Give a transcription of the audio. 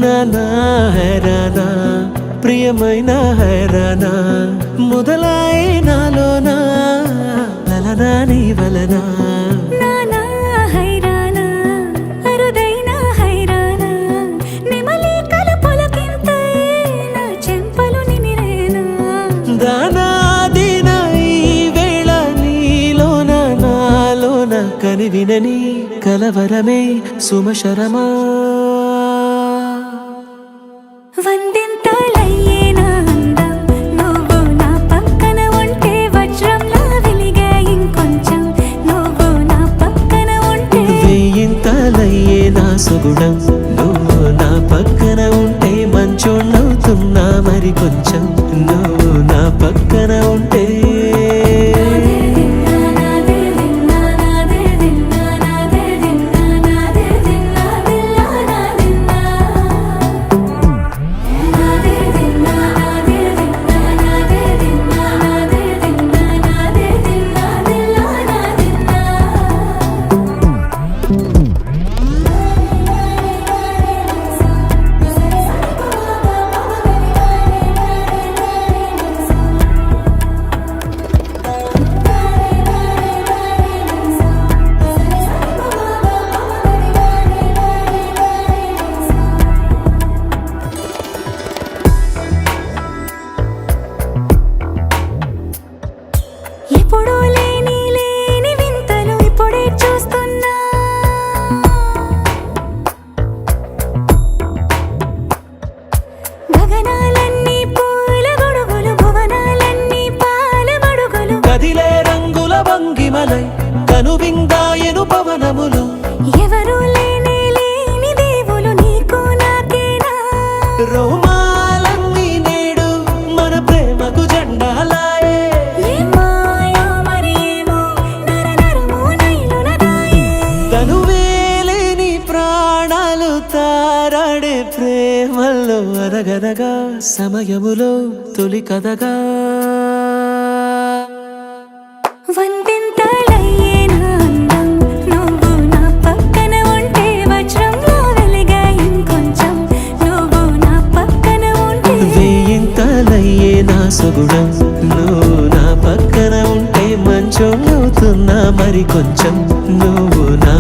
నా హైరానా ప్రియమైన హైరానా మొదలాయి నాలోనా లలనా నీ వలనా కని వినని కలవరమే సుమశరమా వందింతలయ్యేనా అందం నువ్వు నా పక్కన ఉంటే వజ్రంలా వెలిగే ఇంకొంచెం నువ్వు నా పక్కన ఉంటే వేయింతలయ్యేనా సుగుణం నువ్వు నా పక్కన ఉంటే మంచోణ్ణవుతున్నా మరి కొంచెం నువ్వు నా పక్కన ఉంటే ఎప్పుడూ లేని వింతలు ఇప్పుడే చూస్తున్నా గగనాలన్నీ పూల గొడుగులు భువనాలన్నీ పాల మడుగులు కదిలే రంగుల భంగిమలై కనువిందాయను పవనములు ఎవరు లేని దేవులు నీకు నాకేనా రోమాలన్నీ నేడు మన ప్రేమకు జెండాలాయే తనువేలేని ప్రాణాలు తారాడే ప్రేమల్లో అనగనగా సమయములో తొలి కథగా వందింతలయ్యేనా అందం నువ్వు నా పక్కన ఉంటే వజ్రంలా వెలిగే ఇంకొంచెం నువ్వు నా పక్కన ఉంటే వేయింతలయ్యేనా సుగుణం నువ్వు నా పక్కన ఉంటే మంచోణ్ణవుతున్నా మరి కొంచెం నువ్వు నా